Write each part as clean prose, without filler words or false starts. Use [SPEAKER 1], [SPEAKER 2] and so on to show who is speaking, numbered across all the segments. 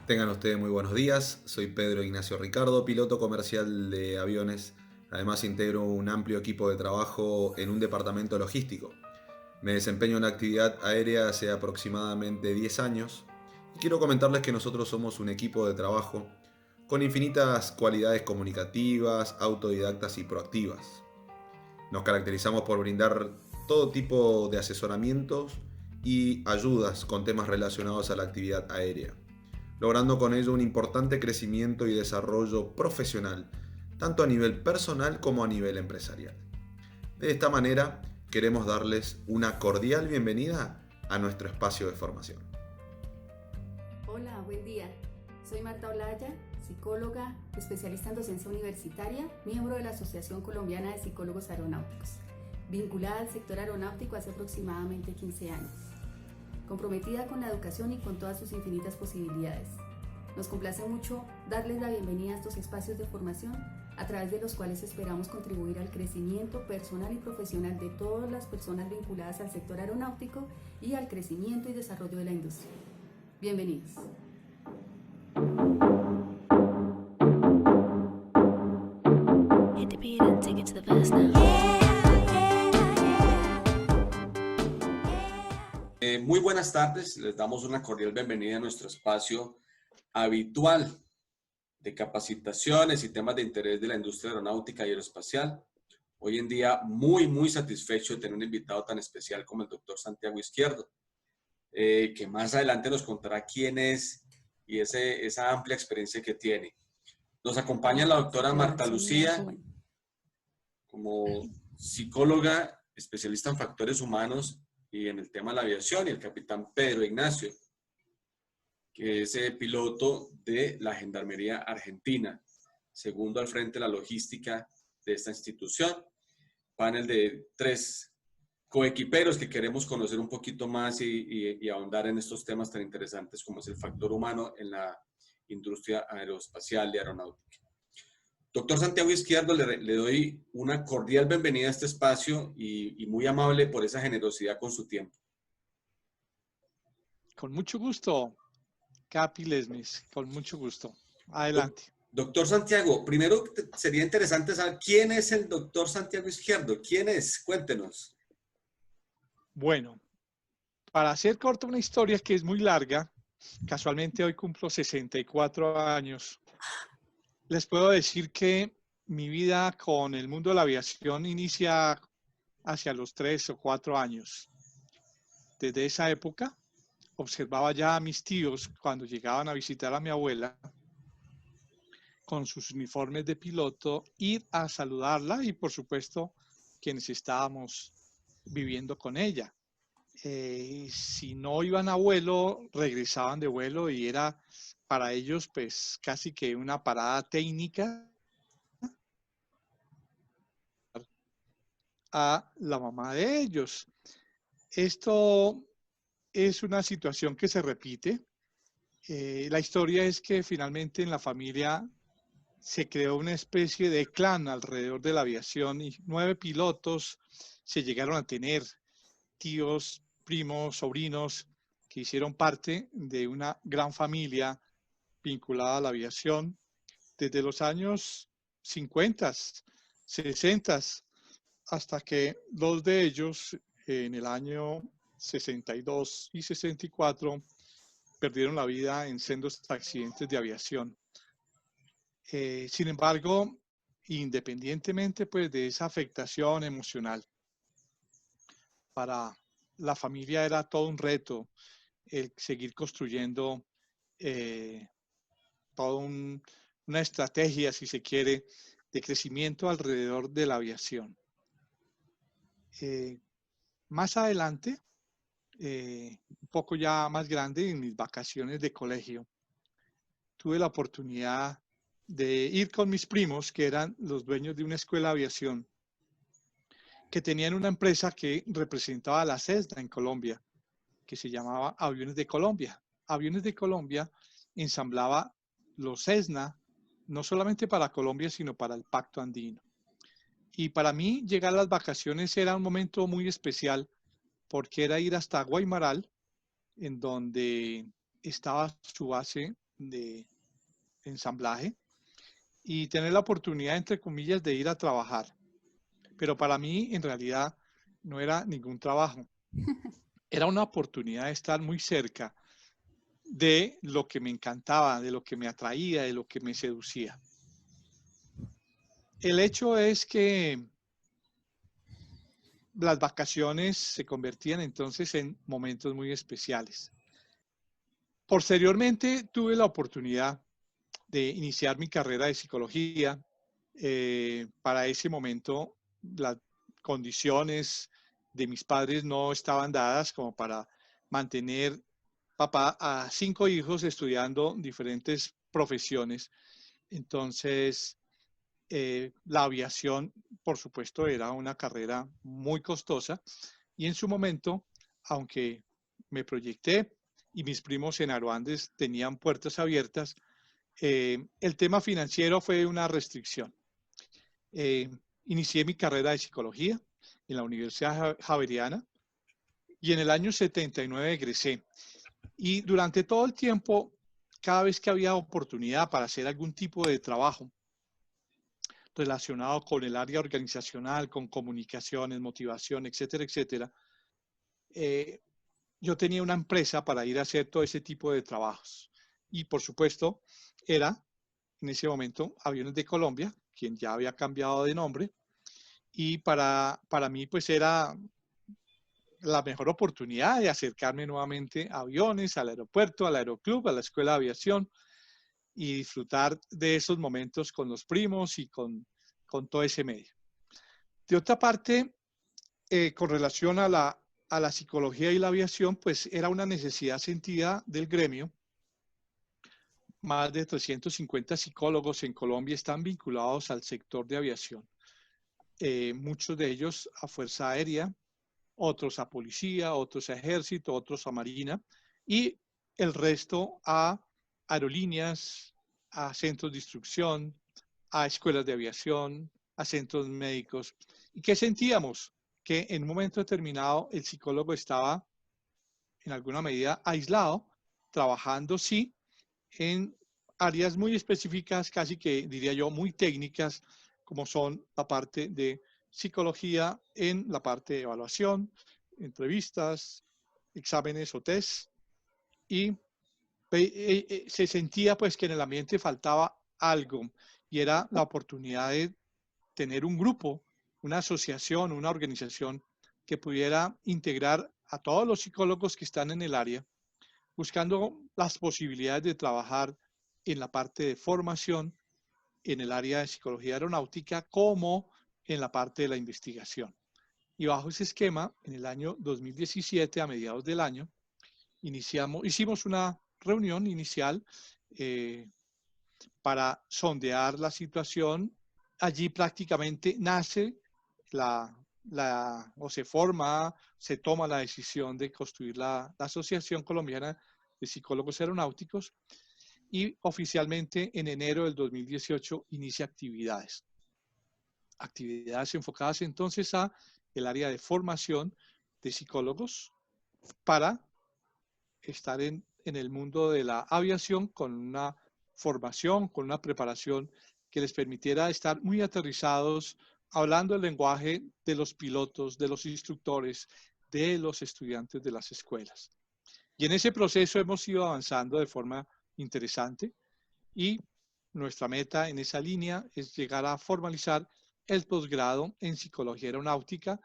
[SPEAKER 1] Tengan ustedes muy buenos días. Soy Pedro Ignacio Ricardo, piloto comercial de aviones. Además integro un amplio equipo de trabajo en un departamento logístico. Me desempeño en la actividad aérea hace aproximadamente 10 años y quiero comentarles que nosotros somos un equipo de trabajo con infinitas cualidades comunicativas, autodidactas y proactivas. Nos caracterizamos por brindar todo tipo de asesoramientos y ayudas con temas relacionados a la actividad aérea, logrando con ello un importante crecimiento y desarrollo profesional, tanto a nivel personal como a nivel empresarial. De esta manera, queremos darles una cordial bienvenida a nuestro espacio de formación.
[SPEAKER 2] Hola, buen día. Soy Marta Olaya, psicóloga, especialista en docencia universitaria, miembro de la Asociación Colombiana de Psicólogos Aeronáuticos, vinculada al sector aeronáutico hace aproximadamente 15 años, comprometida con la educación y con todas sus infinitas posibilidades. Nos complace mucho darles la bienvenida a estos espacios de formación a través de los cuales esperamos contribuir al crecimiento personal y profesional de todas las personas vinculadas al sector aeronáutico y al crecimiento y desarrollo de la industria. Bienvenidos.
[SPEAKER 3] Hit the beat and take it to the verse now.
[SPEAKER 4] Muy buenas tardes, les damos una cordial bienvenida a nuestro espacio habitual de capacitaciones y temas de interés de la industria aeronáutica y aeroespacial. Hoy en día muy satisfecho de tener un invitado tan especial como el doctor Santiago Izquierdo, que más adelante nos contará quién es y esa amplia experiencia que tiene. Nos acompaña la doctora Marta Lucía como psicóloga, especialista en factores humanos y en el tema de la aviación, y el capitán Pedro Ignacio, que es piloto de la Gendarmería Argentina, segundo al frente de la logística de esta institución. Panel de 3 coequiperos que queremos conocer un poquito más y ahondar en estos temas tan interesantes como es el factor humano en la industria aeroespacial y aeronáutica. Doctor Santiago Izquierdo, le doy una cordial bienvenida a este espacio y muy amable por esa generosidad con su tiempo.
[SPEAKER 5] Con mucho gusto, Capi Lesmes, con mucho gusto. Adelante.
[SPEAKER 4] Doctor Santiago, primero sería interesante saber quién es el doctor Santiago Izquierdo. ¿Quién es? Cuéntenos.
[SPEAKER 5] Bueno, para hacer corta una historia que es muy larga, casualmente hoy cumplo 64 años, les puedo decir que mi vida con el mundo de la aviación inicia hacia los 3 o 4 años. Desde esa época observaba ya a mis tíos cuando llegaban a visitar a mi abuela con sus uniformes de piloto, ir a saludarla y por supuesto quienes estábamos viviendo con ella. Si no iban a vuelo, regresaban de vuelo y era para ellos pues casi que una parada técnica a la mamá de ellos. Esto es una situación que se repite. La historia es que finalmente en la familia se creó una especie de clan alrededor de la aviación y 9 pilotos se llegaron a tener, tíos, primos, sobrinos, que hicieron parte de una gran familia vinculada a la aviación desde los años 50, 60, hasta que 2 de ellos en el año 62 y 64 perdieron la vida en sendos accidentes de aviación. Sin embargo, independientemente pues, de esa afectación emocional, para la familia era todo un reto el seguir construyendo toda una estrategia, si se quiere, de crecimiento alrededor de la aviación. Más adelante, un poco ya más grande, en mis vacaciones de colegio, tuve la oportunidad de ir con mis primos, que eran los dueños de una escuela de aviación, que tenían una empresa que representaba a la Cessna en Colombia, que se llamaba Aviones de Colombia. Aviones de Colombia ensamblaba los Cessna, no solamente para Colombia, sino para el Pacto Andino. Y para mí llegar a las vacaciones era un momento muy especial, porque era ir hasta Guaymaral, en donde estaba su base de ensamblaje y tener la oportunidad, entre comillas, de ir a trabajar. Pero para mí, en realidad, no era ningún trabajo. Era una oportunidad de estar muy cerca de lo que me encantaba, de lo que me atraía, de lo que me seducía. El hecho es que las vacaciones se convertían entonces en momentos muy especiales. Posteriormente tuve la oportunidad de iniciar mi carrera de psicología. Para ese momento las condiciones de mis padres no estaban dadas como para mantener papá a 5 hijos estudiando diferentes profesiones. Entonces, la aviación, por supuesto, era una carrera muy costosa y en su momento, aunque me proyecté y mis primos en Aruandes tenían puertas abiertas, el tema financiero fue una restricción. Eh, Inicié mi carrera de psicología en la Universidad Javeriana y en el año 79 egresé. Y durante todo el tiempo, cada vez que había oportunidad para hacer algún tipo de trabajo relacionado con el área organizacional, con comunicaciones, motivación, etcétera, etcétera, yo tenía una empresa para ir a hacer todo ese tipo de trabajos. Y por supuesto, era en ese momento Aviones de Colombia, quien ya había cambiado de nombre, y para mí pues era la mejor oportunidad de acercarme nuevamente a aviones, al aeropuerto, al aeroclub, a la escuela de aviación y disfrutar de esos momentos con los primos y con todo ese medio. De otra parte, con relación a la psicología y la aviación, pues era una necesidad sentida del gremio. Más de 350 psicólogos en Colombia están vinculados al sector de aviación. Muchos de ellos a Fuerza Aérea, otros a Policía, otros a Ejército, otros a Marina y el resto a aerolíneas, a centros de instrucción, a escuelas de aviación, a centros médicos. ¿Y qué sentíamos? Que en un momento determinado el psicólogo estaba en alguna medida aislado, trabajando sí en áreas muy específicas, casi que diría yo muy técnicas, como son la parte de psicología en la parte de evaluación, entrevistas, exámenes o test, y se sentía pues que en el ambiente faltaba algo y era la oportunidad de tener un grupo, una asociación, una organización que pudiera integrar a todos los psicólogos que están en el área, buscando las posibilidades de trabajar en la parte de formación, en el área de psicología aeronáutica, como en la parte de la investigación. Y bajo ese esquema, en el año 2017, a mediados del año, hicimos una reunión inicial para sondear la situación. Allí prácticamente nace o se forma, se toma la decisión de construir la Asociación Colombiana de Psicólogos Aeronáuticos y oficialmente en enero del 2018 inicia actividades. Actividades enfocadas entonces a el área de formación de psicólogos para estar en el mundo de la aviación con una formación, con una preparación que les permitiera estar muy aterrizados, hablando el lenguaje de los pilotos, de los instructores, de los estudiantes de las escuelas. Y en ese proceso hemos ido avanzando de forma interesante y nuestra meta en esa línea es llegar a formalizar el posgrado en psicología aeronáutica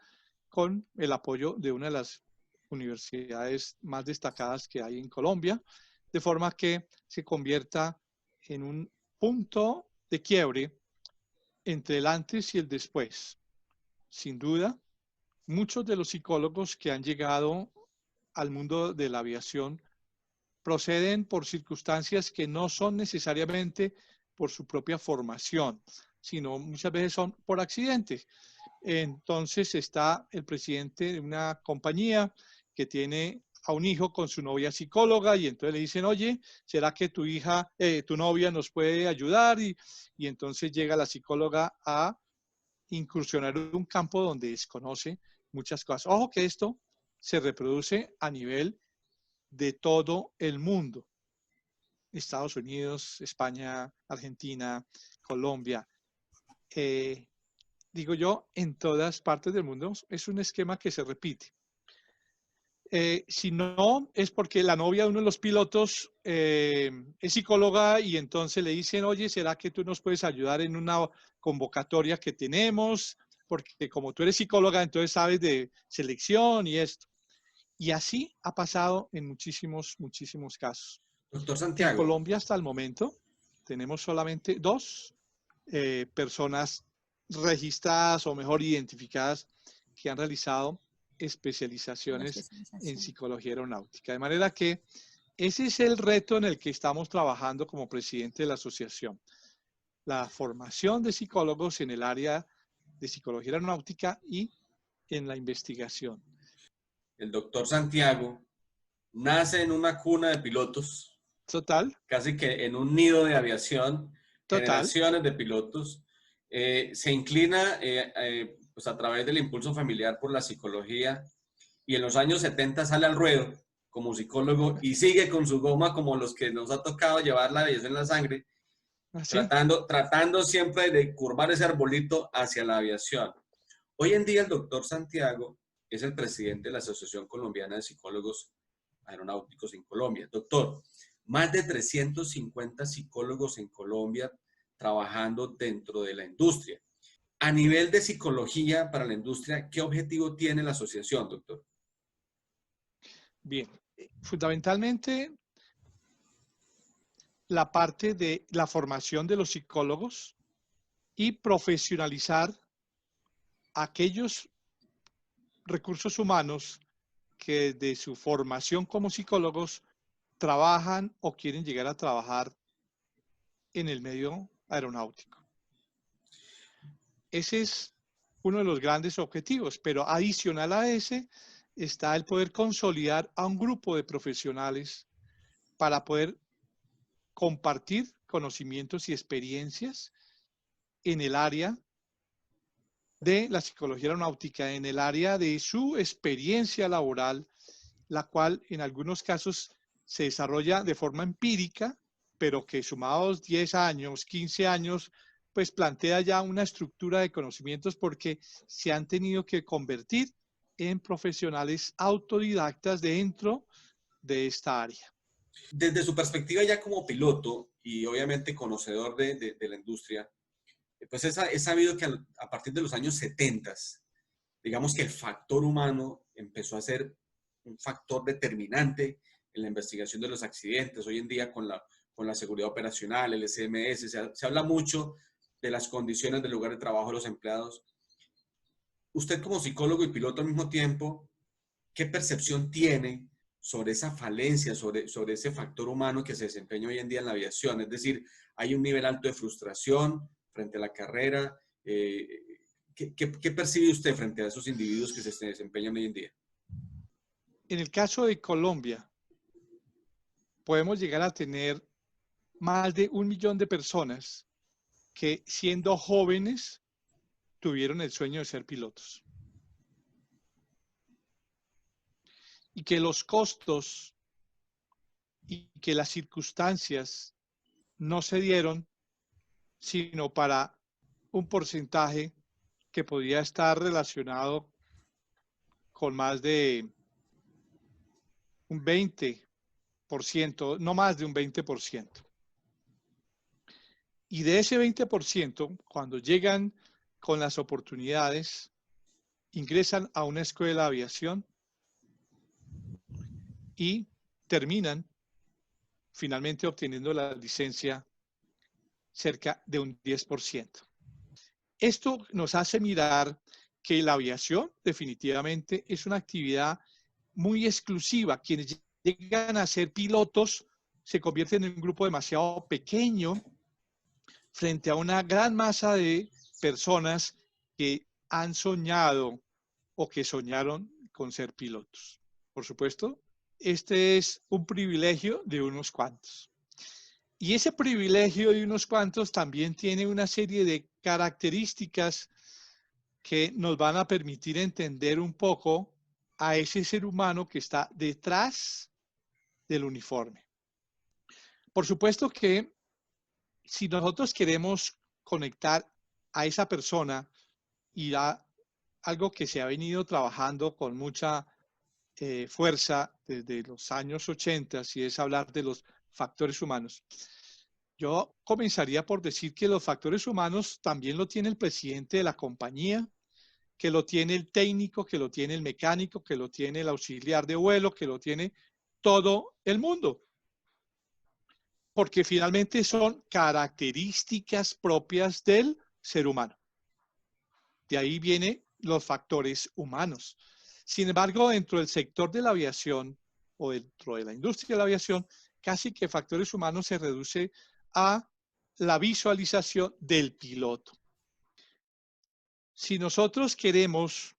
[SPEAKER 5] con el apoyo de una de las universidades más destacadas que hay en Colombia, de forma que se convierta en un punto de quiebre entre el antes y el después. Sin duda, muchos de los psicólogos que han llegado al mundo de la aviación proceden por circunstancias que no son necesariamente por su propia formación, sino muchas veces son por accidentes. Entonces está el presidente de una compañía que tiene a un hijo con su novia psicóloga y entonces le dicen, oye, ¿será que tu hija, tu novia nos puede ayudar? Y entonces llega la psicóloga a incursionar en un campo donde desconoce muchas cosas. Ojo que esto se reproduce a nivel de todo el mundo. Estados Unidos, España, Argentina, Colombia. Digo yo, en todas partes del mundo es un esquema que se repite. Si no, es porque la novia de uno de los pilotos es psicóloga y entonces le dicen, oye, ¿será que tú nos puedes ayudar en una convocatoria que tenemos? Porque como tú eres psicóloga, entonces sabes de selección y esto. Y así ha pasado en muchísimos, muchísimos casos.
[SPEAKER 4] Doctor
[SPEAKER 5] En
[SPEAKER 4] Santiago,
[SPEAKER 5] Colombia hasta el momento tenemos solamente 2 personas registradas o mejor identificadas que han realizado
[SPEAKER 2] Una
[SPEAKER 5] especializaciones en
[SPEAKER 2] especialización.
[SPEAKER 5] psicología aeronáutica. De manera que ese es el reto en el que estamos trabajando como presidente de la asociación. La formación de psicólogos en el área de psicología aeronáutica y en la investigación.
[SPEAKER 4] el doctor Santiago nace en una cuna de pilotos,
[SPEAKER 5] Total,
[SPEAKER 4] casi que en un nido de aviación,
[SPEAKER 5] total.
[SPEAKER 4] generaciones de pilotos. Se inclina pues a través del impulso familiar por la psicología y en los años 70 sale al ruedo como psicólogo y sigue con su goma como los que nos ha tocado llevar la aviación en la sangre,
[SPEAKER 5] Así.
[SPEAKER 4] tratando siempre de curvar ese arbolito hacia la aviaón. Hoy en día el doctor Santiago es el presidente de la Asociación Colombiana de Psicólogos Aeronáuticos en Colombia. Doctor, más de 350 psicólogos en Colombia trabajando dentro de la industria. A nivel de psicología para la industria, ¿qué objetivo tiene la asociación, doctor?
[SPEAKER 5] Bien. Fundamentalmente, la parte de la formación de los psicólogos y profesionalizar aquellos recursos humanos que de su formación como psicólogos trabajan o quieren llegar a trabajar en el medio aeronáutico. Ese es uno de los grandes objetivos, pero adicional a ese está el poder consolidar a un grupo de profesionales para poder compartir conocimientos y experiencias en el área de la psicología aeronáutica, en el área de su experiencia laboral, la cual en algunos casos se desarrolla de forma empírica, pero que sumados 10 años, 15 años, pues plantea ya una estructura de conocimientos porque se han tenido que convertir en profesionales autodidactas dentro de esta área.
[SPEAKER 4] Desde su perspectiva ya como piloto y obviamente conocedor de la industria, pues es sabido que a partir de los años 70, digamos que el factor humano empezó a ser un factor determinante en la investigación de los accidentes. Hoy en día con la seguridad operacional, el SMS, se habla mucho de las condiciones del lugar de trabajo de los empleados. Usted como psicólogo y piloto al mismo tiempo, ¿qué percepción tiene sobre esa falencia, sobre ese factor humano que se desempeña hoy en día en la aviación? Es decir, hay un nivel alto de frustración frente a la carrera. ¿Qué percibe usted frente a esos individuos que se desempeñan hoy en día?
[SPEAKER 5] En el caso de Colombia, podemos llegar a tener más de 1 millón de personas que siendo jóvenes tuvieron el sueño de ser pilotos. Y que los costos y que las circunstancias no se dieron sino para un porcentaje que podía estar relacionado con más de un 20%, no más de un 20%. Y de ese 20%, cuando llegan con las oportunidades, ingresan a una escuela de aviación y terminan finalmente obteniendo la licencia cerca de un 10%. Esto nos hace mirar que la aviación definitivamente es una actividad muy exclusiva. Quienes llegan a ser pilotos se convierten en un grupo demasiado pequeño frente a una gran masa de personas que han soñado o que soñaron con ser pilotos. Por supuesto, este es un privilegio de unos cuantos. Y ese privilegio de unos cuantos también tiene una serie de características que nos van a permitir entender un poco a ese ser humano que está detrás del uniforme. Por supuesto que si nosotros queremos conectar a esa persona y a algo que se ha venido trabajando con mucha fuerza desde los años 80, y es hablar de los factores humanos. Yo comenzaría por decir que los factores humanos también lo tiene el presidente de la compañía, que lo tiene el técnico, que lo tiene el mecánico, que lo tiene el auxiliar de vuelo, que lo tiene todo el mundo. Porque finalmente son características propias del ser humano. De ahí vienen los factores humanos. Sin embargo, dentro del sector de la aviación o dentro de la industria de la aviación, casi que factores humanos se reduce a la visualización del piloto. Si nosotros queremos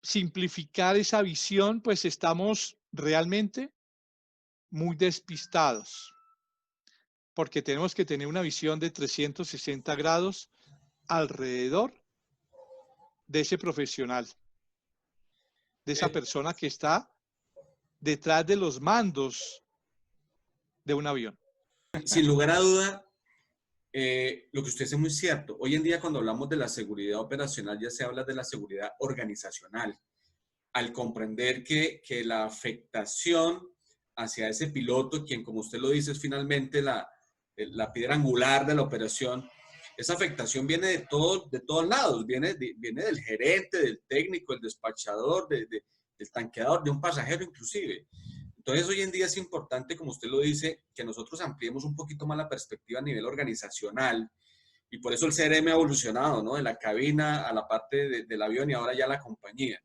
[SPEAKER 5] simplificar esa visión, pues estamos realmente muy despistados, porque tenemos que tener una visión de 360 grados alrededor de ese profesional, de esa persona que está detrás de los mandos de un avión.
[SPEAKER 4] Sin lugar a duda, lo que usted dice es muy cierto. Hoy en día, cuando hablamos de la seguridad operacional, ya se habla de la seguridad organizacional. Al comprender que la afectación hacia ese piloto, quien, como usted lo dice, es finalmente la piedra angular de la operación, esa afectación viene de todos lados, viene del gerente, del técnico, del despachador, del tanqueador, de un pasajero inclusive. Entonces, hoy en día es importante, como usted lo dice, que nosotros ampliemos un poquito más la perspectiva a nivel organizacional, y por eso el CRM ha evolucionado, ¿no? De la cabina a la parte del avión y ahora ya la compañía.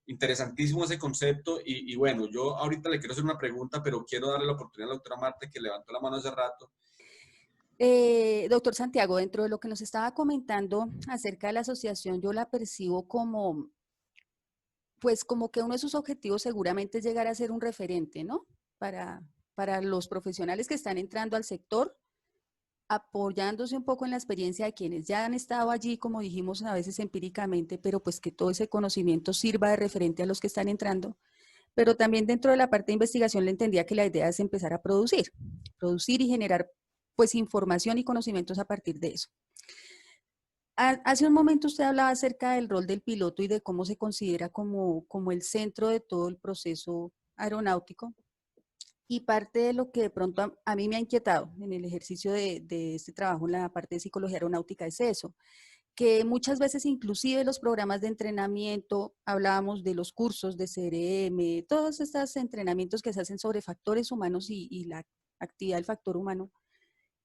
[SPEAKER 4] Interesantísimo ese concepto y bueno, yo ahorita le quiero hacer una pregunta, pero quiero darle la oportunidad a la doctora Marta, que levantó la mano hace rato.
[SPEAKER 2] Doctor Santiago, dentro de lo que nos estaba comentando acerca de la asociación, yo la percibo como, pues como que uno de sus objetivos seguramente es llegar a ser un referente, ¿no? Para los profesionales que están entrando al sector, apoyándose un poco en la experiencia de quienes ya han estado allí, como dijimos a veces empíricamente, pero pues que todo ese conocimiento sirva de referente a los que están entrando. Pero también dentro de la parte de investigación le entendía que la idea es empezar a producir y generar pues información y conocimientos a partir de eso. Hace un momento usted hablaba acerca del rol del piloto y de cómo se considera como el centro de todo el proceso aeronáutico. Y parte de lo que de pronto a mí me ha inquietado en el ejercicio de este trabajo en la parte de psicología aeronáutica es eso, que muchas veces inclusive los programas de entrenamiento, hablábamos de los cursos de CRM, todos estos entrenamientos que se hacen sobre factores humanos y la actividad del factor humano,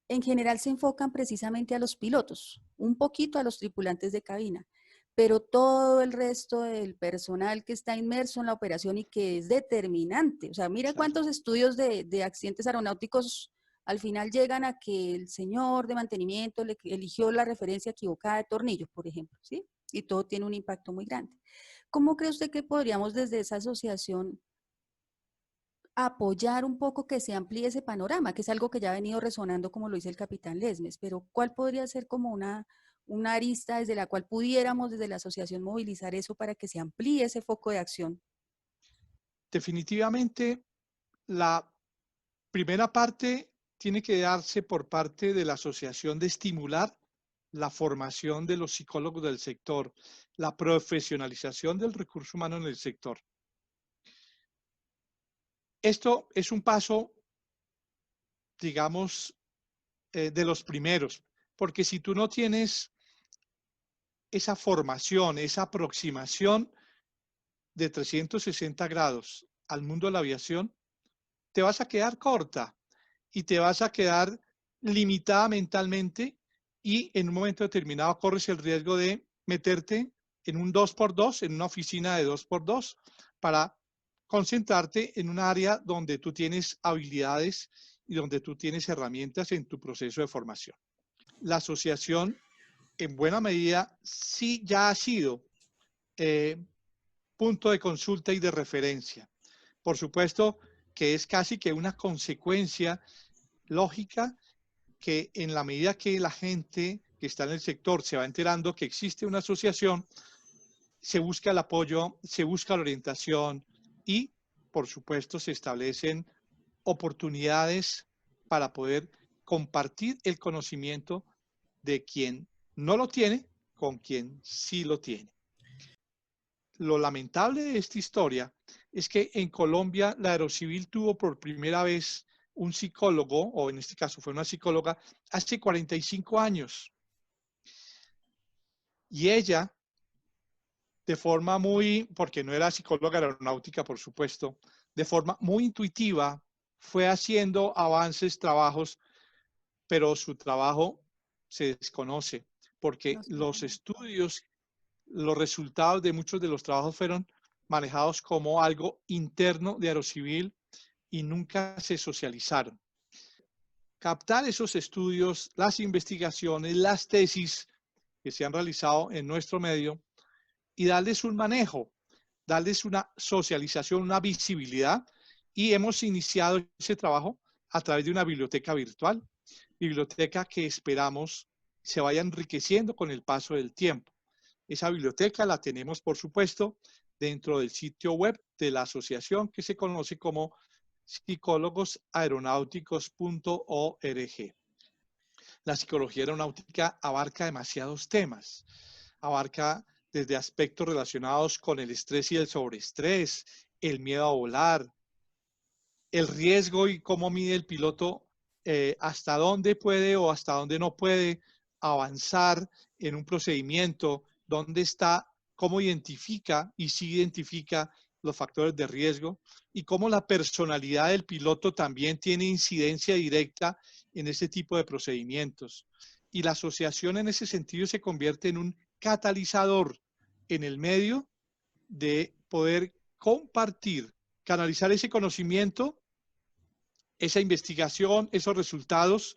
[SPEAKER 2] en general se enfocan precisamente a los pilotos, un poquito a los tripulantes de cabina, pero todo el resto del personal que está inmerso en la operación y que es determinante. O sea, mira cuántos estudios de accidentes aeronáuticos al final llegan a que el señor de mantenimiento eligió la referencia equivocada de tornillos, por ejemplo, ¿sí? Y todo tiene un impacto muy grande. ¿Cómo cree usted que podríamos desde esa asociación apoyar un poco que se amplíe ese panorama, que es algo que ya ha venido resonando, como lo dice el capitán Lesmes, pero cuál podría ser como una arista desde la cual pudiéramos desde la asociación movilizar eso para que se amplíe ese foco de acción?
[SPEAKER 5] Definitivamente, la primera parte tiene que darse por parte de la asociación de estimular la formación de los psicólogos del sector, la profesionalización del recurso humano en el sector. Esto es un paso, digamos, de los primeros, porque si tú no tienes esa formación, esa aproximación de 360 grados al mundo de la aviación, te vas a quedar corta y te vas a quedar limitada mentalmente y en un momento determinado corres el riesgo de meterte en un 2x2, en una oficina de 2x2, para concentrarte en un área donde tú tienes habilidades y donde tú tienes herramientas en tu proceso de formación. La asociación, en buena medida, sí ya ha sido punto de consulta y de referencia. Por supuesto que es casi que una consecuencia lógica que en la medida que la gente que está en el sector se va enterando que existe una asociación, se busca el apoyo, se busca la orientación y, por supuesto, se establecen oportunidades para poder compartir el conocimiento de quien no lo tiene con quien sí lo tiene. Lo lamentable de esta historia es que en Colombia la Aerocivil tuvo por primera vez un psicólogo, o en este caso fue una psicóloga, hace 45 años. Y ella, de forma muy, porque no era psicóloga aeronáutica, por supuesto, de forma muy intuitiva, fue haciendo avances, trabajos, pero su trabajo se desconoce, porque
[SPEAKER 2] No sé.
[SPEAKER 5] los estudios, los resultados de muchos de los trabajos fueron manejados como algo interno de Aerocivil y nunca se socializaron. Captar esos estudios, las investigaciones, las tesis que se han realizado en nuestro medio y darles un manejo, darles una socialización, una visibilidad, y hemos iniciado ese trabajo a través de una biblioteca virtual, biblioteca que esperamos se vaya enriqueciendo con el paso del tiempo. Esa biblioteca la tenemos, por supuesto, dentro del sitio web de la asociación que se conoce como psicólogosaeronáuticos.org. La psicología aeronáutica abarca demasiados temas. Abarca desde aspectos relacionados con el estrés y el sobreestrés, el miedo a volar, el riesgo y cómo mide el piloto, hasta dónde puede o hasta dónde no puede avanzar en un procedimiento, dónde está, cómo identifica y si identifica los factores de riesgo y cómo la personalidad del piloto también tiene incidencia directa en ese tipo de procedimientos. Y la asociación en ese sentido se convierte en un catalizador en el medio de poder compartir, canalizar ese conocimiento, esa investigación, esos resultados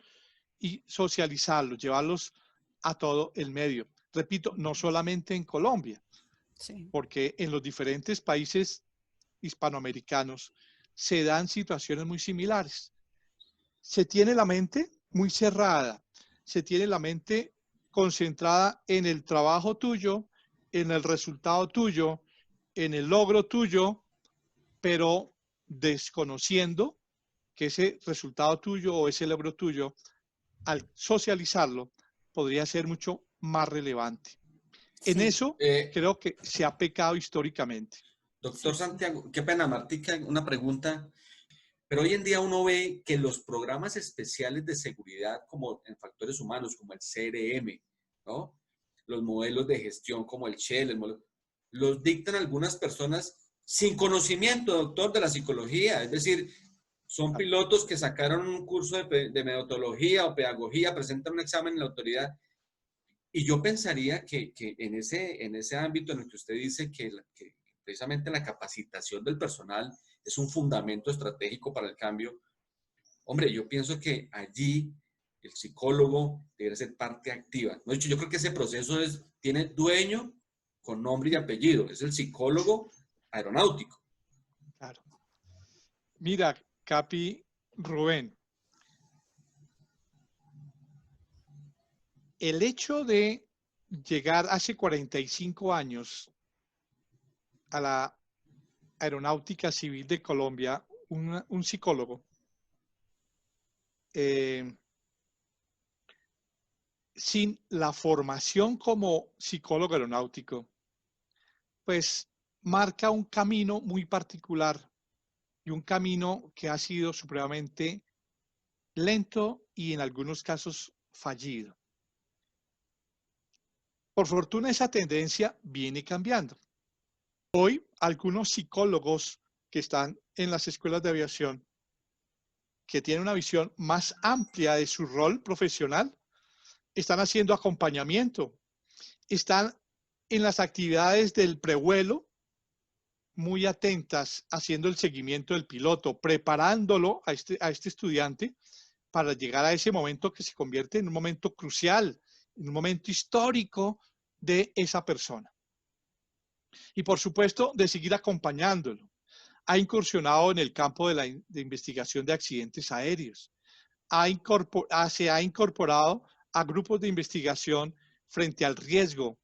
[SPEAKER 5] y socializarlos, llevarlos a todo el medio. Repito, no solamente en Colombia,
[SPEAKER 2] Sí.
[SPEAKER 5] porque en los diferentes países hispanoamericanos se dan situaciones muy similares. Se tiene la mente muy cerrada, se tiene la mente concentrada en el trabajo tuyo, en el resultado tuyo, en el logro tuyo, pero desconociendo que ese resultado tuyo o ese logro tuyo, al socializarlo, podría ser mucho más relevante. En
[SPEAKER 2] Sí,
[SPEAKER 5] eso creo que se ha pecado históricamente.
[SPEAKER 4] Doctor
[SPEAKER 2] sí, sí.
[SPEAKER 4] Santiago, qué pena, Martica, una pregunta. Pero hoy en día uno ve que los programas especiales de seguridad, como en factores humanos, como el CRM, ¿no? Los modelos de gestión como el Shell, los dictan algunas personas sin conocimiento, doctor, de la psicología. Es decir, son pilotos que sacaron un curso de metodología o pedagogía, presentan un examen en la autoridad. Y yo pensaría que en ese ámbito en el que usted dice que precisamente la capacitación del personal es un fundamento estratégico para el cambio, hombre, yo pienso que allí el psicólogo debe ser parte activa. ¿No? Yo creo que ese proceso tiene dueño con nombre y apellido, es el psicólogo aeronáutico.
[SPEAKER 5] Claro. Mira, Capi, Rubén, el hecho de llegar hace 45 años a la Aeronáutica Civil de Colombia, un psicólogo, eh, sin la formación como psicólogo aeronáutico, pues marca un camino muy particular y un camino que ha sido supremamente lento y en algunos casos fallido. Por fortuna esa tendencia viene cambiando. Hoy algunos psicólogos que están en las escuelas de aviación, que tienen una visión más amplia de su rol profesional, están haciendo acompañamiento, están en las actividades del prevuelo muy atentas, haciendo el seguimiento del piloto, preparándolo a este estudiante para llegar a ese momento que se convierte en un momento crucial, en un momento histórico de esa persona. Y por supuesto, de seguir acompañándolo. Ha incursionado en el campo de investigación de accidentes aéreos. Se ha incorporado a grupos de investigación frente al riesgo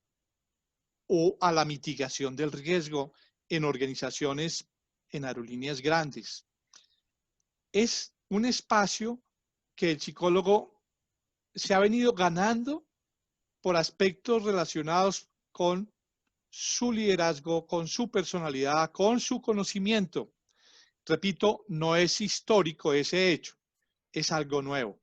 [SPEAKER 5] o a la mitigación del riesgo en organizaciones, en aerolíneas grandes. Es un espacio que el psicólogo se ha venido ganando por aspectos relacionados con su liderazgo, con su personalidad, con su conocimiento. Repito, no es histórico ese hecho, es algo nuevo,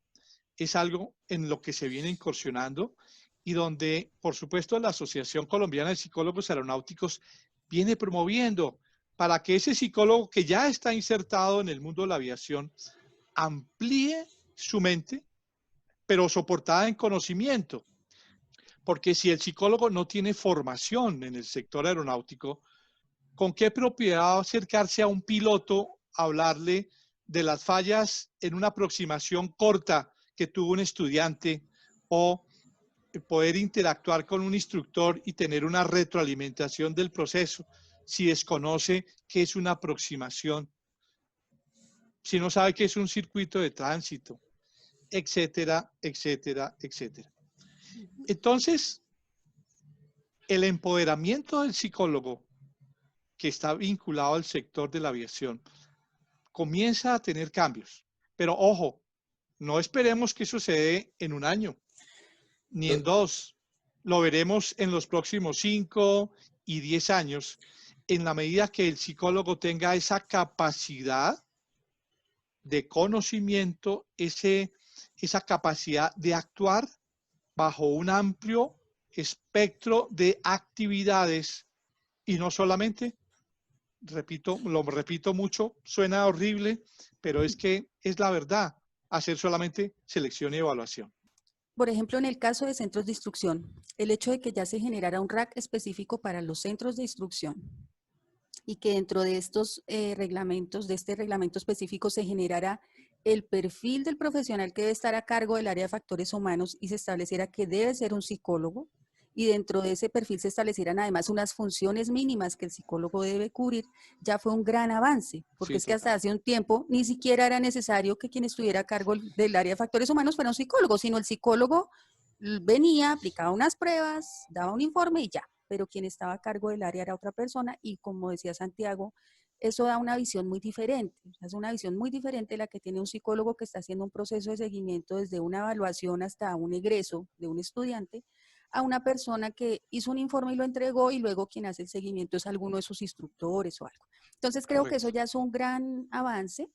[SPEAKER 5] es algo en lo que se viene incursionando y donde, por supuesto, la Asociación Colombiana de Psicólogos Aeronáuticos viene promoviendo para que ese psicólogo que ya está insertado en el mundo de la aviación amplíe su mente, pero soportada en conocimiento. Porque si el psicólogo no tiene formación en el sector aeronáutico, ¿con qué propiedad va a acercarse a un piloto a hablarle de las fallas en una aproximación corta que tuvo un estudiante o poder interactuar con un instructor y tener una retroalimentación del proceso si desconoce qué es una aproximación, si no sabe qué es un circuito de tránsito, etcétera, etcétera, etcétera? Entonces, el empoderamiento del psicólogo que está vinculado al sector de la aviación comienza a tener cambios. Pero ojo, no esperemos que eso se dé en un año, ni en dos. Lo veremos en los próximos 5 y 10 años, en la medida que el psicólogo tenga esa capacidad de conocimiento, esa capacidad de actuar bajo un amplio espectro de actividades y no solamente, repito, lo repito mucho, suena horrible, pero es que es la verdad, hacer solamente selección y evaluación.
[SPEAKER 2] Por ejemplo, en el caso de centros de instrucción, el hecho de que ya se generara un RAC específico para los centros de instrucción y que dentro de estos reglamentos, de este reglamento específico, se generara el perfil del profesional que debe estar a cargo del área de factores humanos y se estableciera que debe ser un psicólogo, y dentro de ese perfil se establecieran además unas funciones mínimas que el psicólogo debe cubrir, ya fue un gran avance, porque
[SPEAKER 5] Sí,
[SPEAKER 2] es que hasta
[SPEAKER 5] total.
[SPEAKER 2] hace un tiempo ni siquiera era necesario que quien estuviera a cargo del área de factores humanos fuera un psicólogo, sino el psicólogo venía, aplicaba unas pruebas, daba un informe y ya, pero quien estaba a cargo del área era otra persona y como decía Santiago, eso da una visión muy diferente, es una visión muy diferente la que tiene un psicólogo que está haciendo un proceso de seguimiento desde una evaluación hasta un egreso de un estudiante, a una persona que hizo un informe y lo entregó y luego quien hace el seguimiento es alguno de sus instructores o algo. Entonces creo que eso
[SPEAKER 5] Correcto.
[SPEAKER 2] ya es un gran avance.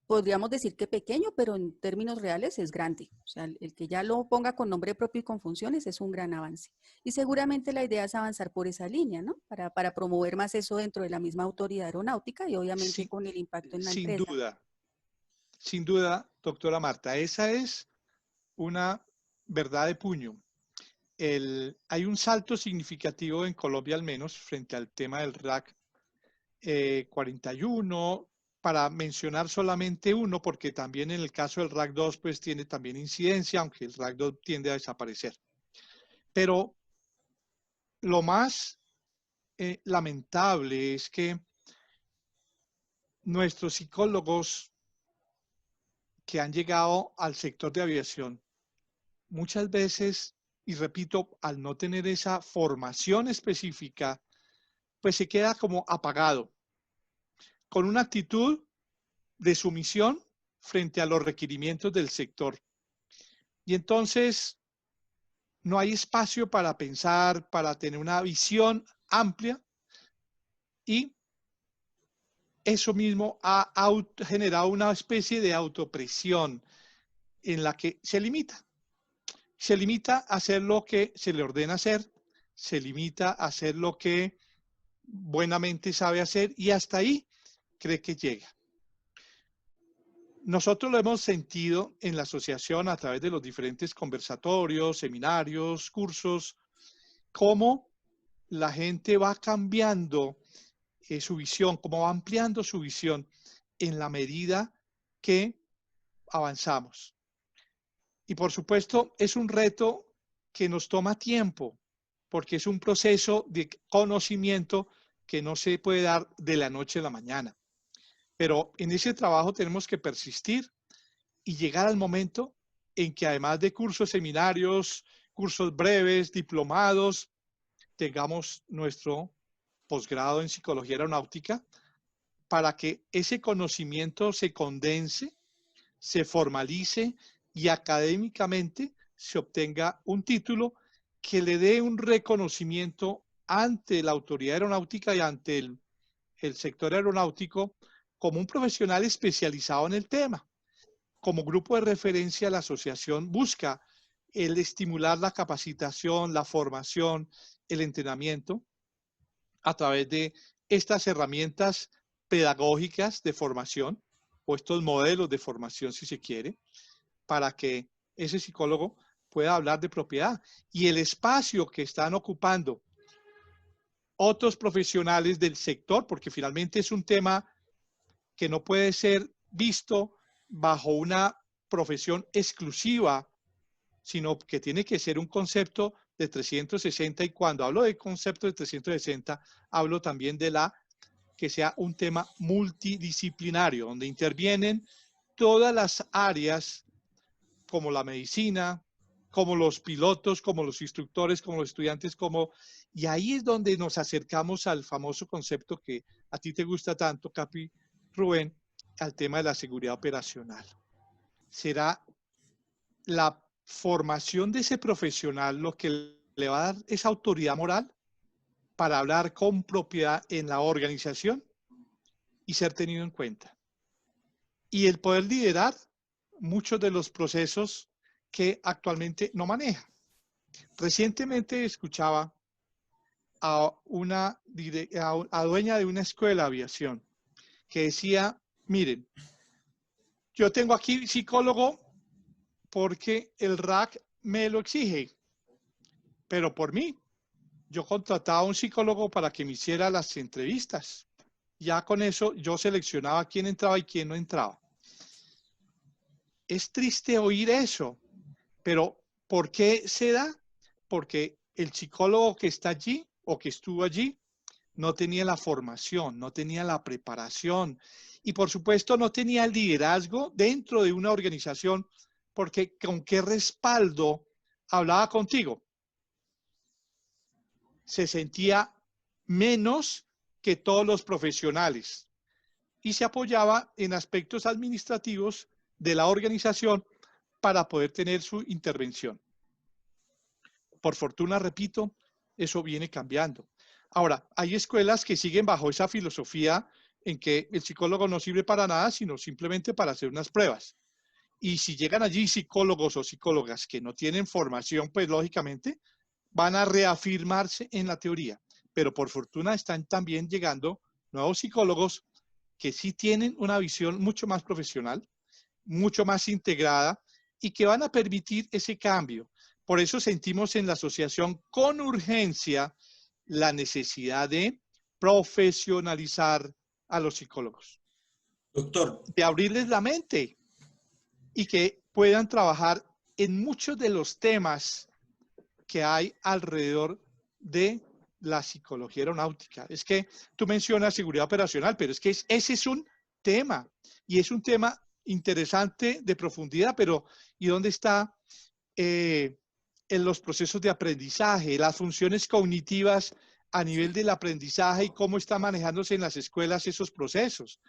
[SPEAKER 2] Podríamos decir que pequeño, pero en términos reales es grande. O sea, el que ya lo ponga con nombre propio y con funciones es un gran avance. Y seguramente la idea es avanzar por esa línea, ¿no? Para promover más eso dentro de la misma autoridad aeronáutica y obviamente
[SPEAKER 5] Sin,
[SPEAKER 2] con el impacto en la
[SPEAKER 5] sin
[SPEAKER 2] empresa.
[SPEAKER 5] sin duda, doctora Marta, esa es una verdad de puño. Hay un salto significativo en Colombia al menos frente al tema del RAC 41, para mencionar solamente uno, porque también en el caso del RAC 2 pues tiene también incidencia, aunque el RAC 2 tiende a desaparecer. Pero lo más lamentable es que nuestros psicólogos que han llegado al sector de aviación muchas veces, y repito, al no tener esa formación específica, pues se queda como apagado, con una actitud de sumisión frente a los requerimientos del sector. Y entonces no hay espacio para pensar, para tener una visión amplia, y eso mismo ha generado una especie de autopresión en la que se limita. Se limita a hacer lo que se le ordena hacer, se limita a hacer lo que buenamente sabe hacer y hasta ahí cree que llega. Nosotros lo hemos sentido en la asociación a través de los diferentes conversatorios, seminarios, cursos, cómo la gente va cambiando su visión, cómo va ampliando su visión en la medida que avanzamos. Y por supuesto es un reto que nos toma tiempo, porque es un proceso de conocimiento que no se puede dar de la noche a la mañana. Pero en ese trabajo tenemos que persistir y llegar al momento en que además de cursos, seminarios, cursos breves, diplomados, tengamos nuestro posgrado en psicología aeronáutica para que ese conocimiento se condense se formalice y académicamente se obtenga un título que le dé un reconocimiento ante la autoridad aeronáutica y ante el sector aeronáutico como un profesional especializado en el tema. Como grupo de referencia, la asociación busca el estimular la capacitación, la formación, el entrenamiento a través de estas herramientas pedagógicas de formación o estos modelos de formación, si se quiere, para que ese psicólogo pueda hablar de propiedad. Y el espacio que están ocupando otros profesionales del sector, porque finalmente es un tema que no puede ser visto bajo una profesión exclusiva, sino que tiene que ser un concepto de 360, y cuando hablo de concepto de 360, hablo también de que sea un tema multidisciplinario, donde intervienen todas las áreas como la medicina, como los pilotos, como los instructores, como los estudiantes, y ahí es donde nos acercamos al famoso concepto que a ti te gusta tanto, Capi, Rubén, al tema de la seguridad operacional. Será la formación de ese profesional lo que le va a dar esa autoridad moral para hablar con propiedad en la organización y ser tenido en cuenta. Y el poder liderar muchos de los procesos que actualmente no maneja. Recientemente escuchaba a una dueña de una escuela de aviación que decía, miren, yo tengo aquí psicólogo porque el RAC me lo exige, pero por mí, yo contrataba a un psicólogo para que me hiciera las entrevistas. Ya con eso yo seleccionaba quién entraba y quién no entraba. Es triste oír eso, pero ¿por qué se da? Porque el psicólogo que está allí o que estuvo allí no tenía la formación, no tenía la preparación y por supuesto no tenía el liderazgo dentro de una organización, porque ¿con qué respaldo hablaba contigo? Se sentía menos que todos los profesionales y se apoyaba en aspectos administrativos de la organización para poder tener su intervención. Por fortuna, repito, eso viene cambiando. Ahora, hay escuelas que siguen bajo esa filosofía en que el psicólogo no sirve para nada, sino simplemente para hacer unas pruebas. Y si llegan allí psicólogos o psicólogas que no tienen formación, pues lógicamente van a reafirmarse en la teoría. Pero por fortuna están también llegando nuevos psicólogos que sí tienen una visión mucho más profesional, mucho más integrada y que van a permitir ese cambio. Por eso sentimos en la asociación con urgencia la necesidad de profesionalizar a los psicólogos,
[SPEAKER 4] Doctor,
[SPEAKER 5] de abrirles la mente y que puedan trabajar en muchos de los temas que hay alrededor de la psicología aeronáutica. Es que tú mencionas seguridad operacional, pero es que ese es un tema y es un tema interesante de profundidad, pero ¿y dónde está en los procesos de aprendizaje, las funciones cognitivas a nivel del aprendizaje y cómo está manejándose en las escuelas esos procesos?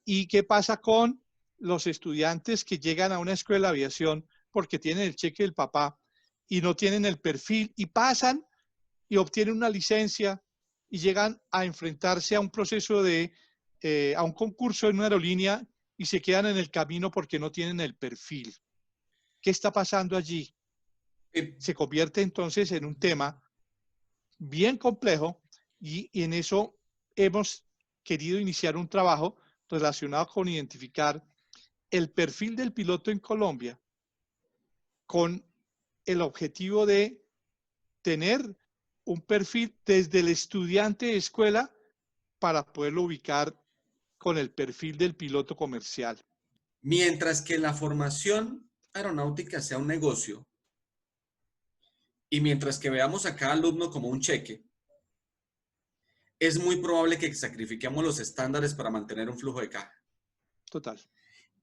[SPEAKER 5] ¿Y qué pasa con los estudiantes que llegan a una escuela de aviación porque tienen el cheque del papá y no tienen el perfil y pasan y obtienen una licencia y llegan a enfrentarse a un proceso a un concurso en una aerolínea y se quedan en el camino porque no tienen el perfil? ¿Qué está pasando allí? Se convierte entonces en un tema bien complejo y en eso hemos querido iniciar un trabajo relacionado con identificar el perfil del piloto en Colombia con el objetivo de tener un perfil desde el estudiante de escuela para poderlo ubicar con el perfil del piloto comercial.
[SPEAKER 4] mientras que la formación aeronáutica sea un negocio y mientras que veamos a cada alumno como un cheque, es muy probable que sacrifiquemos los estándares para mantener un flujo de caja.
[SPEAKER 5] Total.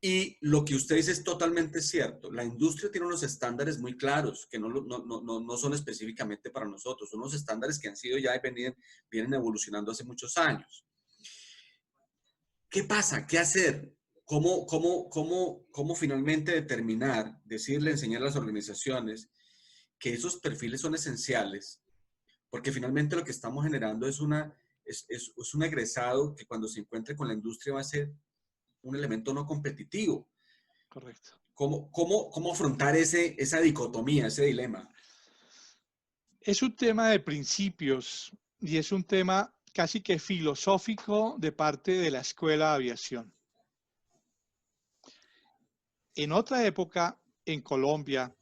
[SPEAKER 4] Y lo que usted dice es totalmente cierto. La industria tiene unos estándares muy claros que no son específicamente para nosotros. Son unos estándares que han sido ya vienen evolucionando hace muchos años. ¿Qué pasa? ¿Qué hacer? ¿Cómo finalmente determinar, decirle, enseñar a las organizaciones que esos perfiles son esenciales? Porque finalmente lo que estamos generando es un egresado que cuando se encuentre con la industria va a ser un elemento no competitivo.
[SPEAKER 5] Correcto.
[SPEAKER 4] ¿Cómo afrontar esa dicotomía, ese dilema?
[SPEAKER 5] Es un tema de principios y es un tema casi que filosófico de parte de la Escuela de Aviación. En otra época, en Colombia,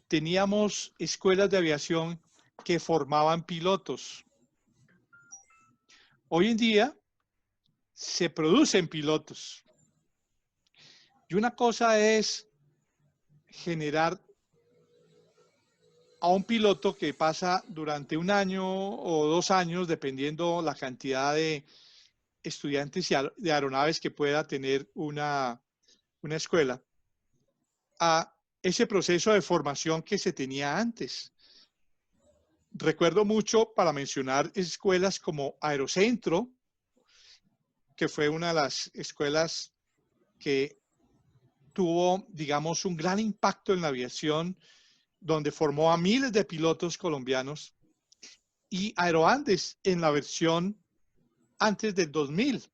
[SPEAKER 5] teníamos escuelas de aviación que formaban pilotos. Hoy en día se producen pilotos. Y una cosa es generar a un piloto que pasa durante un año o 2 años, dependiendo la cantidad de estudiantes y de aeronaves que pueda tener una escuela, a ese proceso de formación que se tenía antes. Recuerdo mucho, para mencionar, escuelas como Aerocentro, que fue una de las escuelas que tuvo, digamos, un gran impacto en la aviación, donde formó a miles de pilotos colombianos, y Aeroandes en la versión antes del 2000,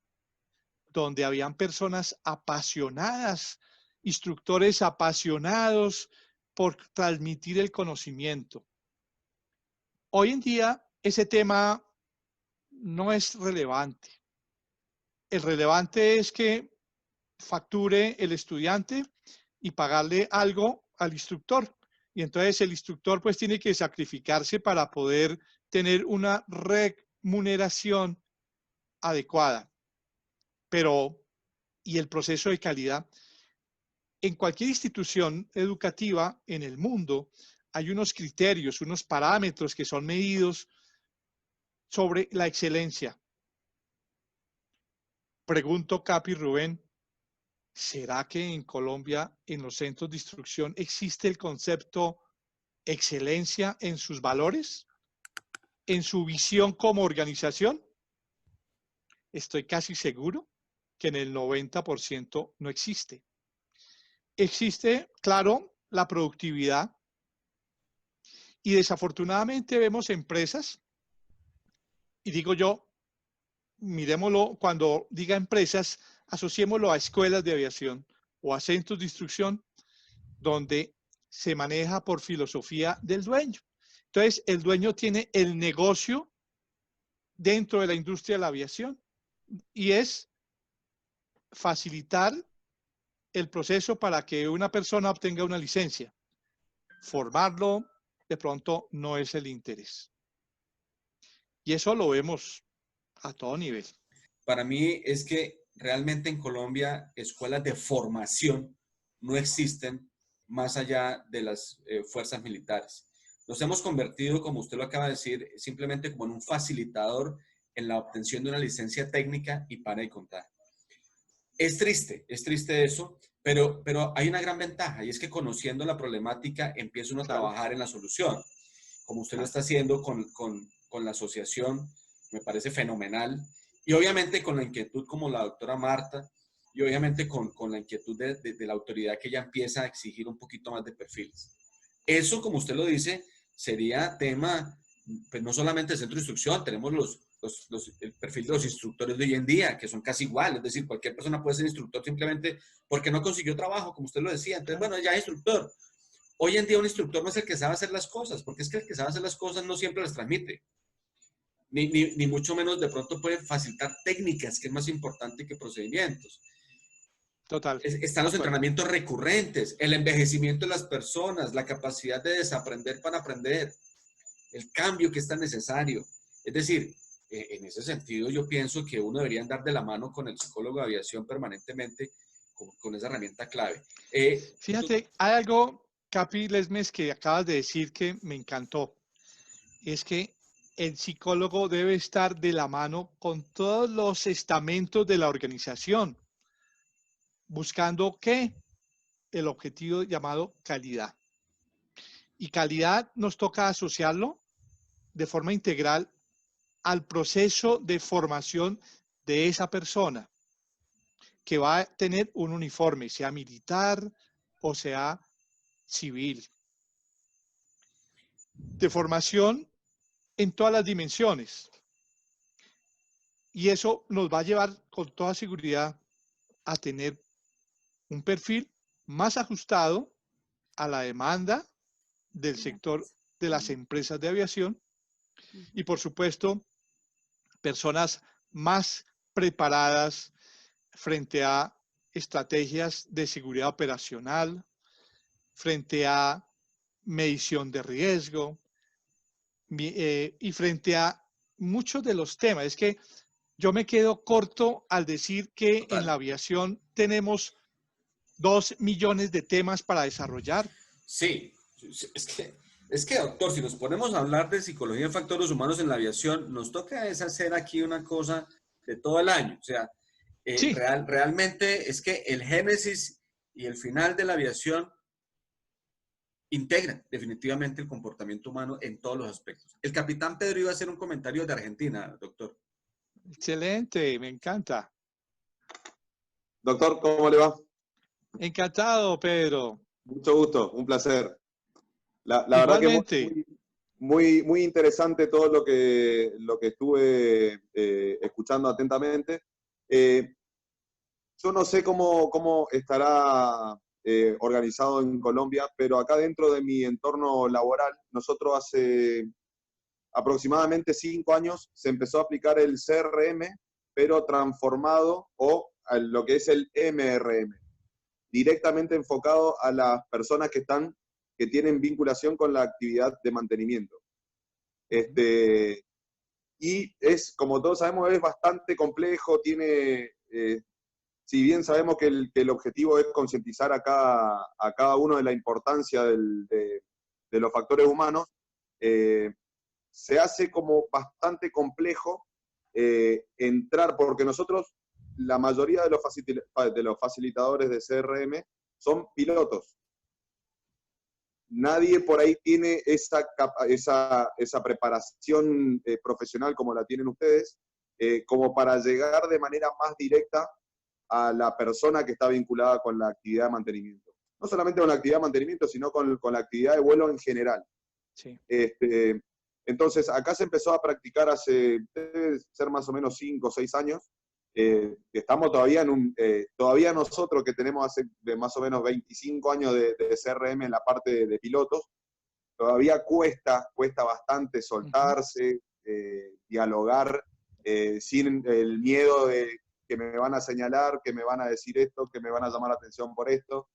[SPEAKER 5] donde habían personas apasionadas, instructores apasionados por transmitir el conocimiento. Hoy en día ese tema no es relevante. El relevante es que facture el estudiante y pagarle algo al instructor. Y entonces el instructor pues tiene que sacrificarse para poder tener una remuneración adecuada. Pero, ¿y el proceso de calidad? En cualquier institución educativa en el mundo hay unos criterios, unos parámetros que son medidos sobre la excelencia. Pregunto, Capi, Rubén, ¿será que en Colombia, en los centros de instrucción, existe el concepto excelencia en sus valores, en su visión como organización? Estoy casi seguro que en el 90% no existe. Existe, claro, la productividad, y desafortunadamente vemos empresas, y digo yo, miremoslo, cuando diga empresas, asociémoslo a escuelas de aviación o a centros de instrucción, donde se maneja por filosofía del dueño. Entonces, el dueño tiene el negocio dentro de la industria de la aviación y es facilitar el proceso para que una persona obtenga una licencia. Formarlo, de pronto, no es el interés. Y eso lo vemos a todo nivel.
[SPEAKER 4] Para mí es que realmente en Colombia escuelas de formación no existen más allá de las fuerzas militares. Nos hemos convertido, como usted lo acaba de decir, simplemente como en un facilitador en la obtención de una licencia técnica y para y contar. Es triste eso, pero hay una gran ventaja y es que conociendo la problemática empieza uno a
[SPEAKER 5] Claro,
[SPEAKER 4] trabajar en la solución. Como usted lo
[SPEAKER 5] claro.
[SPEAKER 4] está haciendo con la asociación, me parece fenomenal. Y obviamente con la inquietud como la doctora Marta y obviamente con la inquietud de la autoridad que ya empieza a exigir un poquito más de perfiles. Eso, como usted lo dice, sería tema, pues no solamente de centro de instrucción, tenemos el perfil de los instructores de hoy en día, que son casi iguales, es decir, cualquier persona puede ser instructor simplemente porque no consiguió trabajo, como usted lo decía. Entonces, bueno, ya es instructor. Hoy en día un instructor no es el que sabe hacer las cosas, porque es que el que sabe hacer las cosas no siempre las transmite. Ni mucho menos de pronto puede facilitar técnicas, que es más importante que procedimientos.
[SPEAKER 5] Total.
[SPEAKER 4] Están los entrenamientos recurrentes, el envejecimiento de las personas, la capacidad de desaprender para aprender, el cambio que es tan necesario. Es decir, en ese sentido yo pienso que uno debería andar de la mano con el psicólogo de aviación permanentemente con esa herramienta clave.
[SPEAKER 5] Fíjate, hay algo, Capi Lesmes, que acabas de decir que me encantó. Es que el psicólogo debe estar de la mano con todos los estamentos de la organización, buscando ¿qué? El objetivo llamado calidad. Y calidad nos toca asociarlo de forma integral al proceso de formación de esa persona. que va a tener un uniforme, sea militar o sea civil, de formación en todas las dimensiones. Y eso nos va a llevar con toda seguridad a tener un perfil más ajustado a la demanda del sector de las empresas de aviación y, por supuesto, personas más preparadas frente a estrategias de seguridad operacional, frente a medición de riesgo y frente a muchos de los temas. Es que yo me quedo corto al decir que en la
[SPEAKER 4] Total.
[SPEAKER 5] aviación tenemos 2 millones de temas para desarrollar.
[SPEAKER 4] Sí, es que, doctor, si nos ponemos a hablar de psicología de factores humanos en la aviación, nos toca es hacer aquí una cosa de todo el año. O sea,
[SPEAKER 5] Sí,
[SPEAKER 4] realmente es que el génesis y el final de la aviación integran definitivamente el comportamiento humano en todos los aspectos. El capitán Pedro iba a hacer un comentario de Argentina, doctor.
[SPEAKER 5] excelente, me encanta.
[SPEAKER 6] Doctor, ¿cómo le va?
[SPEAKER 5] Encantado, Pedro.
[SPEAKER 6] Mucho gusto, un placer. La verdad que
[SPEAKER 5] Igualmente.
[SPEAKER 6] muy interesante todo lo que estuve escuchando atentamente. Yo no sé cómo estará organizado en Colombia, pero acá dentro de mi entorno laboral, nosotros hace aproximadamente 5 años se empezó a aplicar el CRM, pero transformado o a lo que es el MRM, directamente enfocado a las personas que tienen vinculación con la actividad de mantenimiento. Y es, como todos sabemos, es bastante complejo, si bien sabemos que el objetivo es concientizar a cada uno de la importancia de los factores humanos, se hace como bastante complejo entrar, porque nosotros, la mayoría de los facilitadores de CRM son pilotos. Nadie por ahí tiene esa preparación profesional como la tienen ustedes, como para llegar de manera más directa a la persona que está vinculada con la actividad de mantenimiento. No solamente con la actividad de mantenimiento, sino con la actividad de vuelo en general.
[SPEAKER 5] Sí.
[SPEAKER 6] Entonces, acá se empezó a practicar debe ser más o menos 5 o 6 años. Estamos todavía nosotros que tenemos hace más o menos 25 años de CRM en la parte de pilotos, todavía cuesta bastante soltarse, dialogar, sin el miedo de que me van a señalar, que me van a decir esto, que me van a llamar la atención por esto.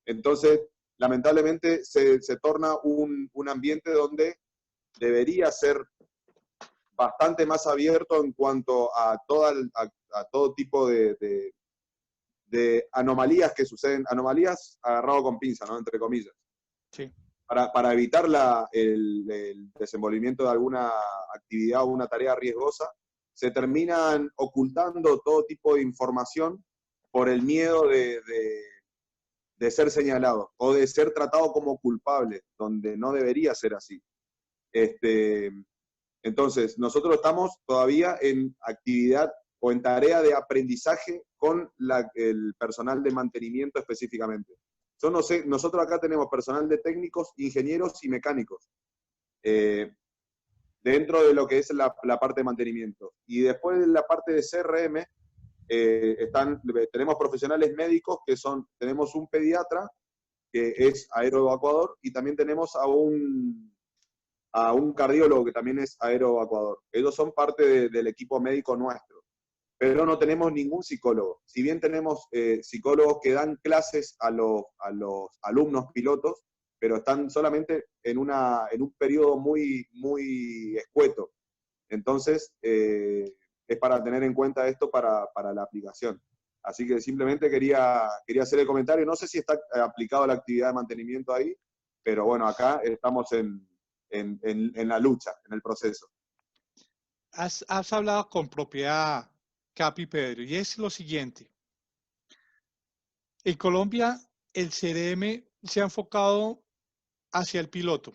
[SPEAKER 6] Entonces, lamentablemente se torna un ambiente donde debería ser bastante más abierto en cuanto a todo tipo de anomalías que suceden, anomalías agarrado con pinza, ¿no? Entre comillas.
[SPEAKER 5] Sí.
[SPEAKER 6] Para evitar el desenvolvimiento de alguna actividad o una tarea riesgosa, se terminan ocultando todo tipo de información por el miedo de ser señalado o de ser tratado como culpable, donde no debería ser así. Entonces, nosotros estamos todavía en actividad o en tarea de aprendizaje con el personal de mantenimiento específicamente. Yo no sé, nosotros acá tenemos personal de técnicos, ingenieros y mecánicos dentro de lo que es la parte de mantenimiento. Y después de la parte de CRM, tenemos profesionales médicos tenemos un pediatra que es aeroevacuador y también tenemos a un cardiólogo que también es aeroevacuador. Ellos son parte del equipo médico nuestro, pero no tenemos ningún psicólogo. Si bien tenemos psicólogos que dan clases a los alumnos pilotos, pero están solamente en un periodo muy escueto. Entonces, es para tener en cuenta esto para la aplicación. Así que simplemente quería hacer el comentario. No sé si está aplicado la actividad de mantenimiento ahí, pero bueno, acá estamos en la lucha, en el proceso.
[SPEAKER 5] Has hablado con propiedad, Capi Pedro, y es lo siguiente. En Colombia, el CRM se ha enfocado hacia el piloto,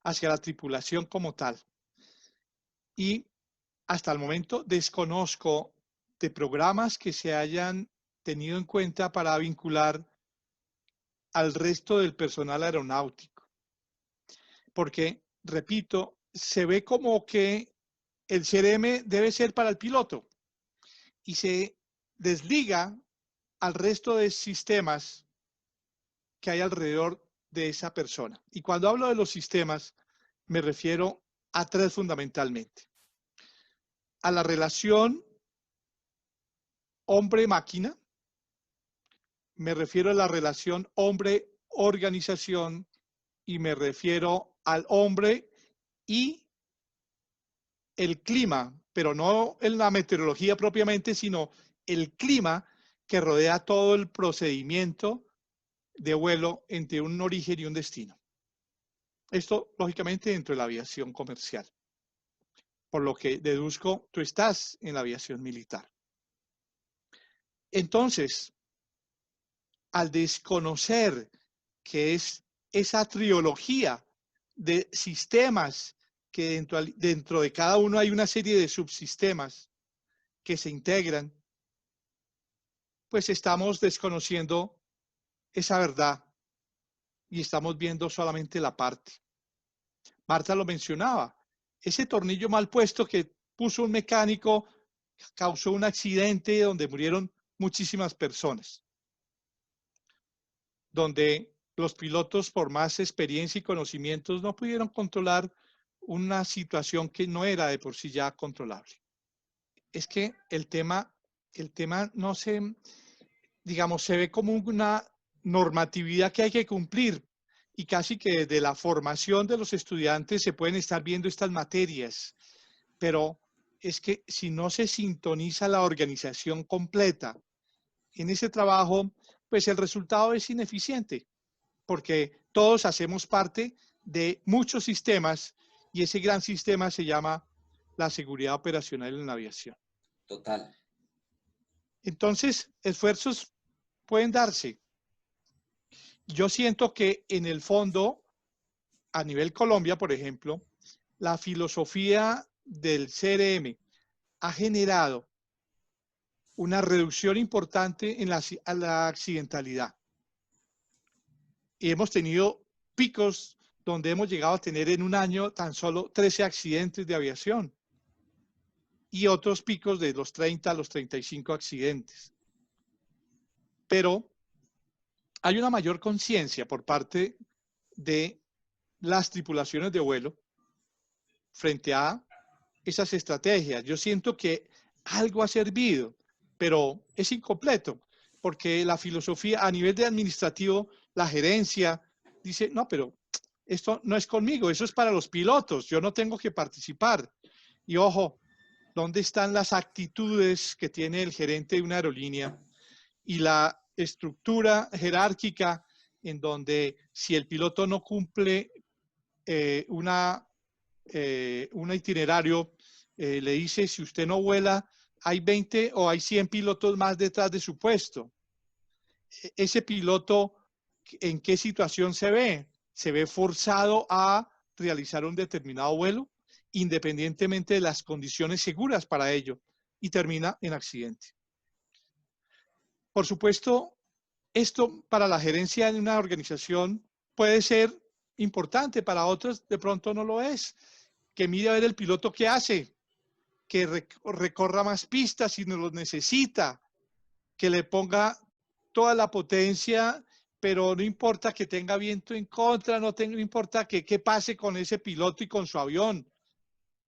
[SPEAKER 5] hacia la tripulación como tal. Y hasta el momento desconozco de programas que se hayan tenido en cuenta para vincular al resto del personal aeronáutico. Porque, repito, se ve como que el CRM debe ser para el piloto y se desliga al resto de sistemas que hay alrededor de esa persona. Y cuando hablo de los sistemas, me refiero a tres fundamentalmente. A la relación hombre-máquina, me refiero a la relación hombre-organización y me refiero al hombre y el clima, pero no en la meteorología propiamente, sino el clima que rodea todo el procedimiento de vuelo entre un origen y un destino. Esto, lógicamente, dentro de la aviación comercial. Por lo que deduzco, tú estás en la aviación militar. Entonces, al desconocer que es esa trilogía de sistemas que dentro de cada uno hay una serie de subsistemas que se integran, pues estamos desconociendo esa verdad y estamos viendo solamente la parte. Marta lo mencionaba, ese tornillo mal puesto que puso un mecánico causó un accidente donde murieron muchísimas personas, donde los pilotos, por más experiencia y conocimientos, no pudieron controlar una situación que no era de por sí ya controlable. Es que el tema no se, digamos, se ve como una normatividad que hay que cumplir y casi que desde la formación de los estudiantes se pueden estar viendo estas materias, pero es que si no se sintoniza la organización completa en ese trabajo, pues el resultado es ineficiente, porque todos hacemos parte de muchos sistemas y ese gran sistema se llama la seguridad operacional en la aviación.
[SPEAKER 4] Total.
[SPEAKER 5] Entonces, esfuerzos pueden darse. Yo siento que en el fondo, a nivel Colombia, por ejemplo, la filosofía del CRM ha generado una reducción importante en la accidentalidad. Y hemos tenido picos donde hemos llegado a tener en un año tan solo 13 accidentes de aviación y otros picos de los 30 a los 35 accidentes. Pero hay una mayor conciencia por parte de las tripulaciones de vuelo frente a esas estrategias. Yo siento que algo ha servido, pero es incompleto, porque la filosofía a nivel de administrativo, la gerencia dice, no, pero esto no es conmigo, eso es para los pilotos, yo no tengo que participar. Y ojo, ¿dónde están las actitudes que tiene el gerente de una aerolínea y la estructura jerárquica en donde si el piloto no cumple un itinerario, le dice, si usted no vuela, hay 20 o hay 100 pilotos más detrás de su puesto? Ese piloto, ¿en qué situación se ve? ¿Se ve forzado a realizar un determinado vuelo, independientemente de las condiciones seguras para ello, y termina en accidente? Por supuesto, esto para la gerencia de una organización puede ser importante, para otros de pronto no lo es. Que mire a ver el piloto qué hace, que recorra más pistas si no lo necesita, que le ponga toda la potencia, pero no importa que tenga viento en contra, no importa qué pase con ese piloto y con su avión,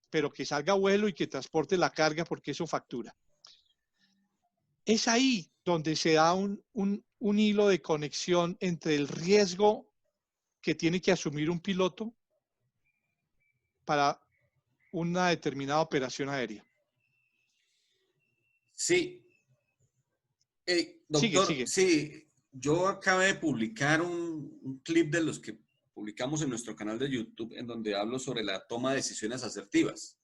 [SPEAKER 5] pero que salga a vuelo y que transporte la carga porque eso factura. Es ahí donde se da un hilo de conexión entre el riesgo que tiene que asumir un piloto para una determinada operación aérea.
[SPEAKER 4] Sí. Doctor,
[SPEAKER 5] Sigue.
[SPEAKER 4] sí, yo acabé de publicar un clip de los que publicamos en nuestro canal de YouTube en donde hablo sobre la toma de decisiones asertivas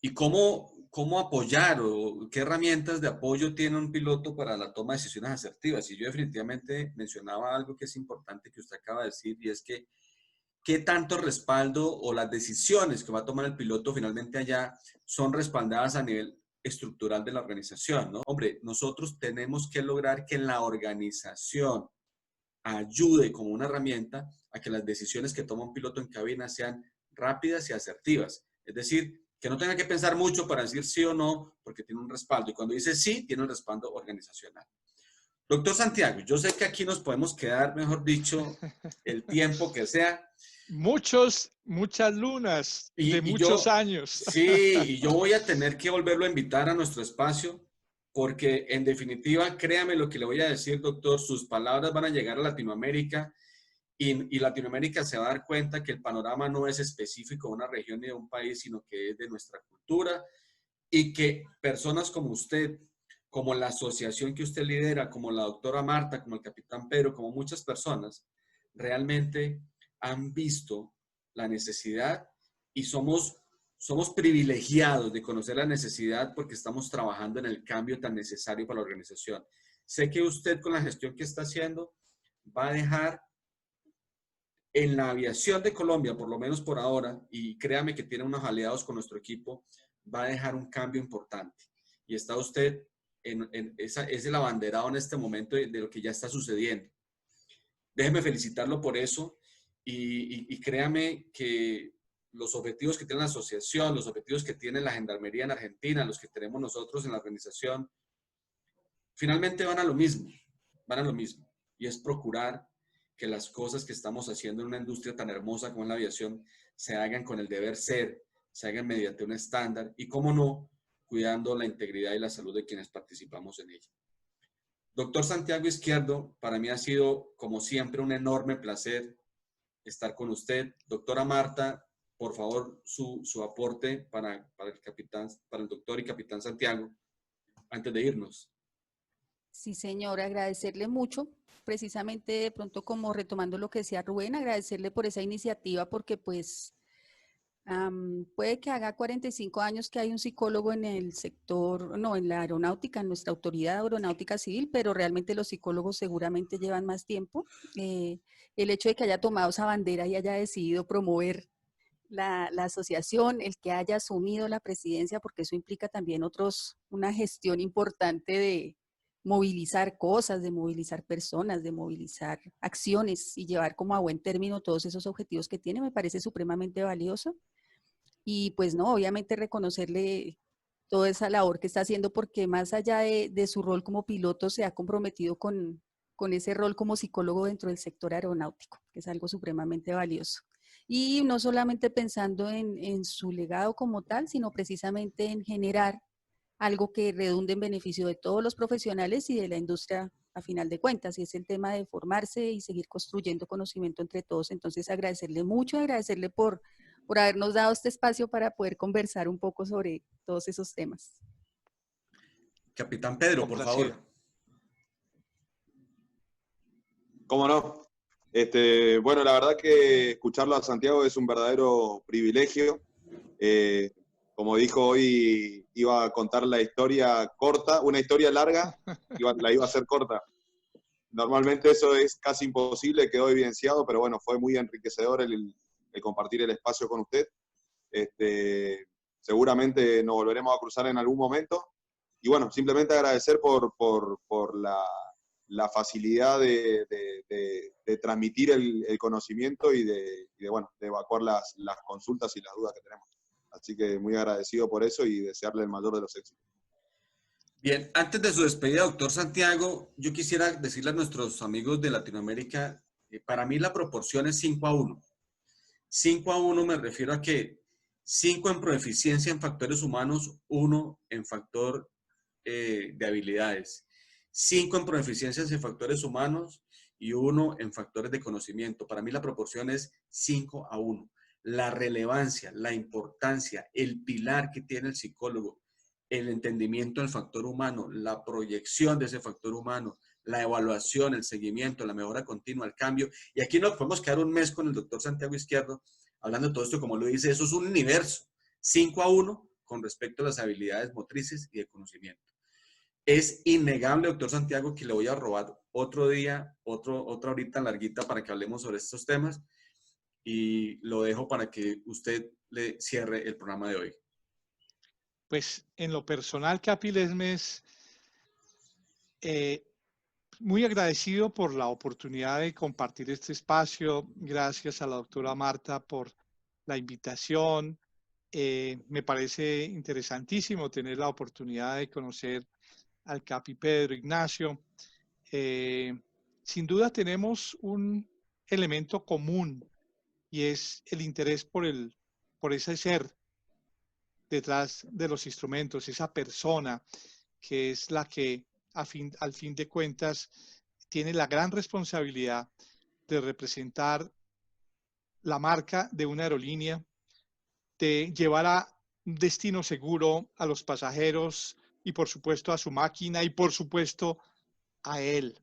[SPEAKER 4] y cómo apoyar o qué herramientas de apoyo tiene un piloto para la toma de decisiones asertivas. Y yo definitivamente mencionaba algo que es importante que usted acaba de decir, y es que qué tanto respaldo o las decisiones que va a tomar el piloto finalmente allá son respaldadas a nivel estructural de la organización, ¿no? Hombre, nosotros tenemos que lograr que la organización ayude como una herramienta a que las decisiones que toma un piloto en cabina sean rápidas y asertivas. Es decir, que no tenga que pensar mucho para decir sí o no, porque tiene un respaldo. Y cuando dice sí, tiene un respaldo organizacional. Doctor Santiago, yo sé que aquí nos podemos quedar, mejor dicho, el tiempo que sea.
[SPEAKER 5] Muchas lunas de muchos años.
[SPEAKER 4] Sí, y yo voy a tener que volverlo a invitar a nuestro espacio, porque en definitiva, créame lo que le voy a decir, doctor, sus palabras van a llegar a Latinoamérica y Latinoamérica se va a dar cuenta que el panorama no es específico de una región ni de un país, sino que es de nuestra cultura y que personas como usted, como la asociación que usted lidera, como la doctora Marta, como el capitán Pedro, como muchas personas, realmente han visto la necesidad y somos privilegiados de conocer la necesidad porque estamos trabajando en el cambio tan necesario para la organización. Sé que usted con la gestión que está haciendo va a dejar en la aviación de Colombia, por lo menos por ahora, y créame que tiene unos aliados con nuestro equipo, va a dejar un cambio importante. Y está usted es el abanderado en este momento de lo que ya está sucediendo. Déjeme felicitarlo por eso y créame que los objetivos que tiene la asociación, los objetivos que tiene la Gendarmería en Argentina, los que tenemos nosotros en la organización, finalmente van a lo mismo, y es procurar que las cosas que estamos haciendo en una industria tan hermosa como la aviación se hagan con el deber ser, se hagan mediante un estándar y, cómo no, cuidando la integridad y la salud de quienes participamos en ella. Doctor Santiago Izquierdo, para mí ha sido, como siempre, un enorme placer estar con usted. Doctora Marta, por favor, su aporte para el doctor y capitán Santiago, antes de irnos.
[SPEAKER 2] Sí, señor, agradecerle mucho, precisamente de pronto como retomando lo que decía Rubén, agradecerle por esa iniciativa porque pues puede que haga 45 años que hay un psicólogo en el sector, no, en la aeronáutica, en nuestra autoridad aeronáutica civil, pero realmente los psicólogos seguramente llevan más tiempo. El hecho de que haya tomado esa bandera y haya decidido promover la asociación, el que haya asumido la presidencia, porque eso implica también una gestión importante de movilizar cosas, de movilizar personas, de movilizar acciones y llevar como a buen término todos esos objetivos que tiene, me parece supremamente valioso. Y pues no, obviamente reconocerle toda esa labor que está haciendo porque más allá de su rol como piloto se ha comprometido con ese rol como psicólogo dentro del sector aeronáutico, que es algo supremamente valioso. Y no solamente pensando en su legado como tal, sino precisamente en generar algo que redunde en beneficio de todos los profesionales y de la industria a final de cuentas, y es el tema de formarse y seguir construyendo conocimiento entre todos. Entonces agradecerle mucho, agradecerle por habernos dado este espacio para poder conversar un poco sobre todos esos temas.
[SPEAKER 4] Capitán Pedro, por favor.
[SPEAKER 6] ¿Cómo no? Bueno, la verdad que escucharlo a Santiago es un verdadero privilegio. Como dijo hoy, iba a contar la historia corta, una historia larga, la iba a hacer corta. Normalmente eso es casi imposible, quedó evidenciado, pero bueno, fue muy enriquecedor el compartir el espacio con usted. Seguramente nos volveremos a cruzar en algún momento. Y bueno, simplemente agradecer por la facilidad de transmitir el conocimiento y de evacuar las consultas y las dudas que tenemos. Así que muy agradecido por eso y desearle el mayor de los éxitos.
[SPEAKER 4] Bien, antes de su despedida, doctor Santiago, yo quisiera decirle a nuestros amigos de Latinoamérica, para mí la proporción es 5-1. 5-1 me refiero a que 5 en proeficiencia en factores humanos, 1 en factor de habilidades. 5 en proeficiencias en factores humanos y 1 en factores de conocimiento. Para mí la proporción es 5-1. La relevancia, la importancia, el pilar que tiene el psicólogo, el entendimiento del factor humano, la proyección de ese factor humano, la evaluación, el seguimiento, la mejora continua, el cambio. Y aquí nos podemos quedar un mes con el doctor Santiago Izquierdo hablando de todo esto, como lo dice, eso es un universo, 5-1 con respecto a las habilidades motrices y de conocimiento. Es innegable, doctor Santiago, que le voy a robar otro día, otra horita larguita para que hablemos sobre estos temas y lo dejo para que usted le cierre el programa de hoy.
[SPEAKER 5] Pues en lo personal, Capi Lesmes, muy agradecido por la oportunidad de compartir este espacio. Gracias a la doctora Marta por la invitación. Me parece interesantísimo tener la oportunidad de conocer al Capi Pedro Ignacio. Sin duda tenemos un elemento común y es el interés por ese ser detrás de los instrumentos, esa persona que es la que al fin de cuentas tiene la gran responsabilidad de representar la marca de una aerolínea, de llevar a un destino seguro a los pasajeros y por supuesto a su máquina y por supuesto a él.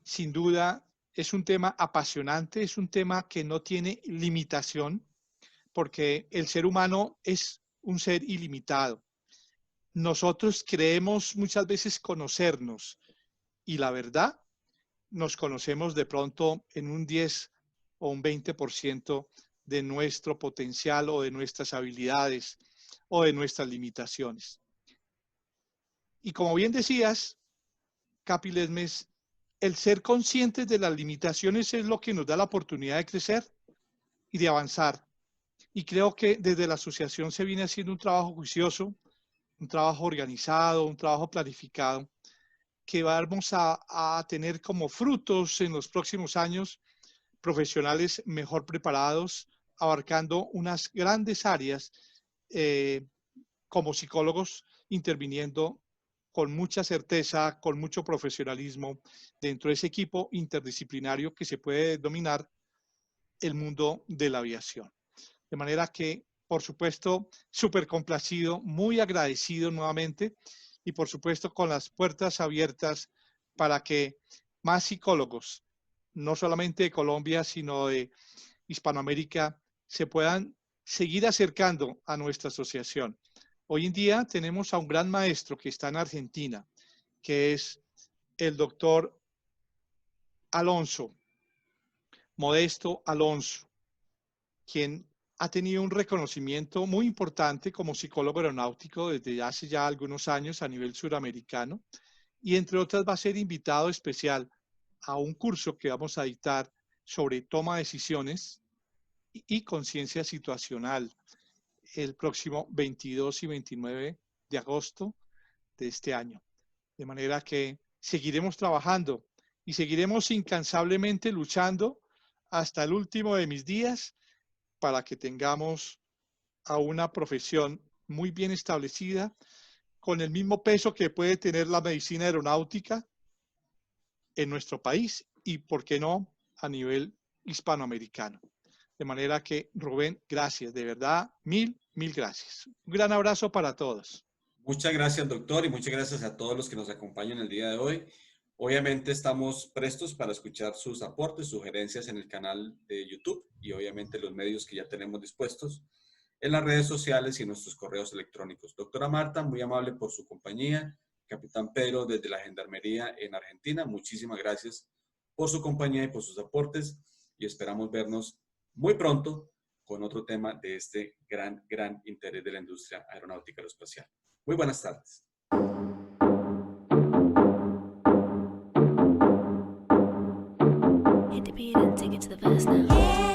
[SPEAKER 5] Sin duda es un tema apasionante, es un tema que no tiene limitación porque el ser humano es un ser ilimitado. Nosotros creemos muchas veces conocernos y la verdad nos conocemos de pronto en un 10 o un 20% de nuestro potencial o de nuestras habilidades o de nuestras limitaciones. Y como bien decías, Capi Lesmes, el ser conscientes de las limitaciones es lo que nos da la oportunidad de crecer y de avanzar. Y creo que desde la asociación se viene haciendo un trabajo juicioso, un trabajo organizado, un trabajo planificado, que vamos a tener como frutos en los próximos años profesionales mejor preparados, abarcando unas grandes áreas como psicólogos, interviniendo con mucha certeza, con mucho profesionalismo dentro de ese equipo interdisciplinario que se puede dominar el mundo de la aviación. De manera que, por supuesto, súper complacido, muy agradecido nuevamente y, por supuesto, con las puertas abiertas para que más psicólogos, no solamente de Colombia, sino de Hispanoamérica, se puedan seguir acercando a nuestra asociación. Hoy en día tenemos a un gran maestro que está en Argentina, que es el doctor Alonso, Modesto Alonso, quien ha tenido un reconocimiento muy importante como psicólogo aeronáutico desde hace ya algunos años a nivel suramericano y entre otras va a ser invitado especial a un curso que vamos a dictar sobre toma de decisiones y conciencia situacional el próximo 22 y 29 de agosto de este año. De manera que seguiremos trabajando y seguiremos incansablemente luchando hasta el último de mis días para que tengamos a una profesión muy bien establecida, con el mismo peso que puede tener la medicina aeronáutica en nuestro país y, por qué no, a nivel hispanoamericano. De manera que, Rubén, gracias, de verdad, mil gracias. Un gran abrazo para todos.
[SPEAKER 4] Muchas gracias, doctor, y muchas gracias a todos los que nos acompañan el día de hoy. Obviamente estamos prestos para escuchar sus aportes, sugerencias en el canal de YouTube y obviamente los medios que ya tenemos dispuestos en las redes sociales y en nuestros correos electrónicos. Doctora Marta, muy amable por su compañía. Capitán Pedro, desde la Gendarmería en Argentina, muchísimas gracias por su compañía y por sus aportes y esperamos vernos muy pronto con otro tema de este gran interés de la industria aeronáutica aeroespacial. Muy buenas tardes.
[SPEAKER 3] Hit the beat and take it to the verse now.